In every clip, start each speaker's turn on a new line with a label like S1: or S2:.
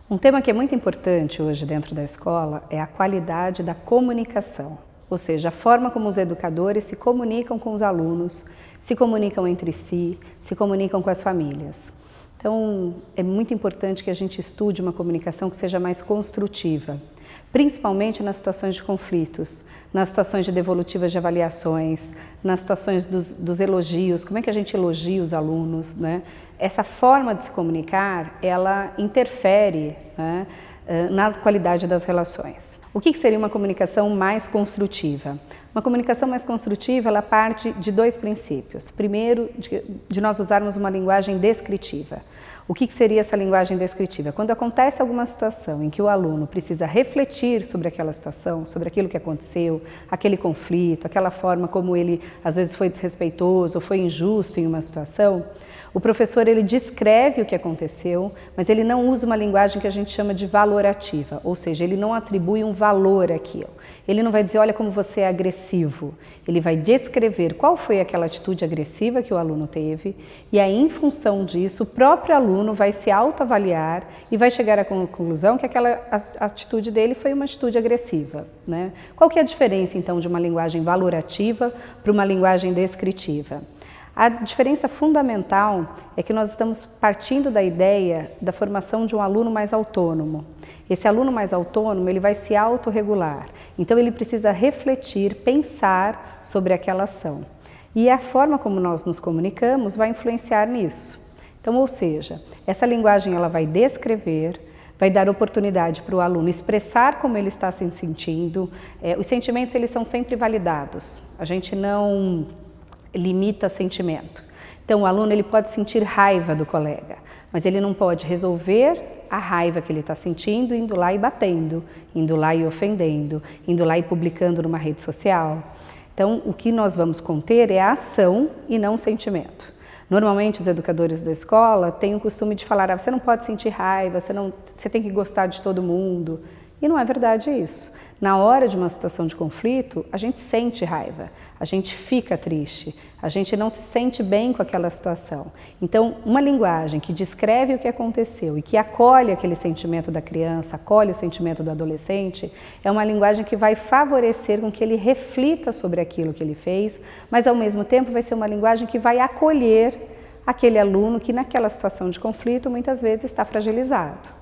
S1: Um tema que é muito importante hoje dentro da escola é a qualidade da comunicação, ou seja, a forma como os educadores se comunicam com os alunos, se comunicam entre si, se comunicam com as famílias. Então, é muito importante que a gente estude uma comunicação que seja mais construtiva, principalmente nas situações de conflitos, nas situações de devolutivas de avaliações, nas situações dos elogios, como é que a gente elogia os alunos, né? Essa forma de se comunicar, ela interfere, né, na qualidade das relações. O que seria uma comunicação mais construtiva? Uma comunicação mais construtiva, ela parte de dois princípios. Primeiro, de nós usarmos uma linguagem descritiva. O que seria essa linguagem descritiva? Quando acontece alguma situação em que o aluno precisa refletir sobre aquela situação, sobre aquilo que aconteceu, aquele conflito, aquela forma como ele às vezes foi desrespeitoso ou foi injusto em uma situação, o professor ele descreve o que aconteceu, mas ele não usa uma linguagem que a gente chama de valorativa, ou seja, ele não atribui um valor àquilo. Ele não vai dizer, olha como você é agressivo. Ele vai descrever qual foi aquela atitude agressiva que o aluno teve e aí, em função disso, o próprio aluno vai se autoavaliar e vai chegar à conclusão que aquela atitude dele foi uma atitude agressiva, né? Qual que é a diferença, então, de uma linguagem valorativa para uma linguagem descritiva? A diferença fundamental é que nós estamos partindo da ideia da formação de um aluno mais autônomo. Esse aluno mais autônomo, ele vai se autorregular, então ele precisa refletir, pensar sobre aquela ação. E a forma como nós nos comunicamos vai influenciar nisso. Então, ou seja, essa linguagem ela vai descrever, vai dar oportunidade para o aluno expressar como ele está se sentindo. Os sentimentos eles são sempre validados, a gente não limita sentimento. Então o aluno ele pode sentir raiva do colega, mas ele não pode resolver a raiva que ele está sentindo indo lá e batendo, indo lá e ofendendo, indo lá e publicando numa rede social. Então o que nós vamos conter é a ação e não o sentimento. Normalmente os educadores da escola têm o costume de falar, você não pode sentir raiva, você tem que gostar de todo mundo. E não é verdade isso. Na hora de uma situação de conflito, a gente sente raiva, a gente fica triste, a gente não se sente bem com aquela situação. Então, uma linguagem que descreve o que aconteceu e que acolhe aquele sentimento da criança, acolhe o sentimento do adolescente, é uma linguagem que vai favorecer com que ele reflita sobre aquilo que ele fez, mas ao mesmo tempo vai ser uma linguagem que vai acolher aquele aluno que naquela situação de conflito muitas vezes está fragilizado.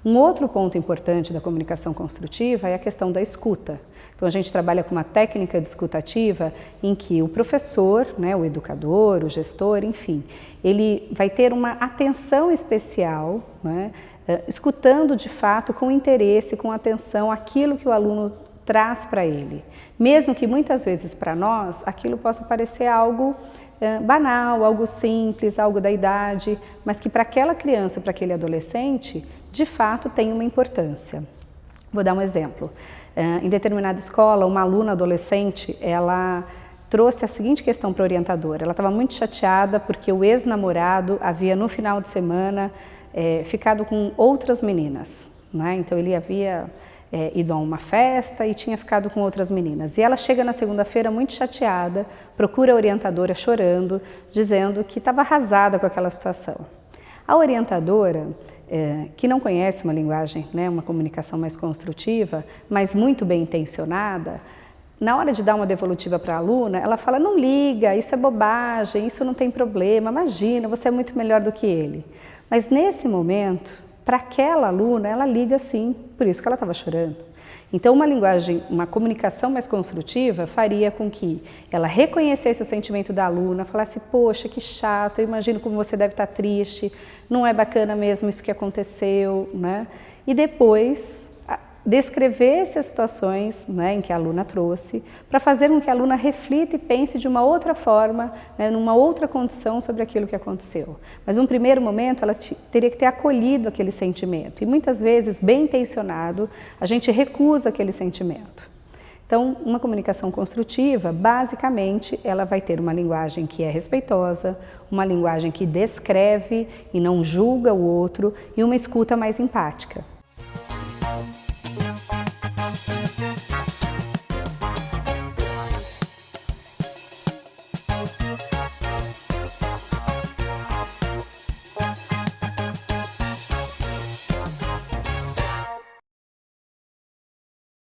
S1: Um outro ponto importante da comunicação construtiva é a questão da escuta. Então a gente trabalha com uma técnica de escuta ativa em que o professor, né, o educador, o gestor, enfim, ele vai ter uma atenção especial, né, escutando de fato com interesse, com atenção aquilo que o aluno traz para ele. Mesmo que muitas vezes para nós aquilo possa parecer algo banal, algo simples, algo da idade, mas que para aquela criança, para aquele adolescente, de fato tem uma importância. Vou dar um exemplo. Em determinada escola, uma aluna adolescente, ela trouxe a seguinte questão para a orientadora. Ela estava muito chateada porque o ex-namorado havia no final de semana ficado com outras meninas, né? Então ele havia ido a uma festa e tinha ficado com outras meninas. E ela chega na segunda-feira muito chateada, procura a orientadora chorando, dizendo que estava arrasada com aquela situação. A orientadora, que não conhece uma linguagem, né, uma comunicação mais construtiva, mas muito bem intencionada, na hora de dar uma devolutiva para a aluna, ela fala, não liga, isso é bobagem, isso não tem problema, imagina, você é muito melhor do que ele. Mas nesse momento, para aquela aluna, ela liga sim, por isso que ela estava chorando. Então uma linguagem, uma comunicação mais construtiva faria com que ela reconhecesse o sentimento da aluna, falasse, poxa, que chato, eu imagino como você deve estar triste, não é bacana mesmo isso que aconteceu, né? E depois descrevesse as situações, né, em que a aluna trouxe, para fazer com que a aluna reflita e pense de uma outra forma, né, numa outra condição sobre aquilo que aconteceu. Mas num primeiro momento ela teria que ter acolhido aquele sentimento e muitas vezes, bem intencionado, a gente recusa aquele sentimento. Então, uma comunicação construtiva, basicamente, ela vai ter uma linguagem que é respeitosa, uma linguagem que descreve e não julga o outro e uma escuta mais empática.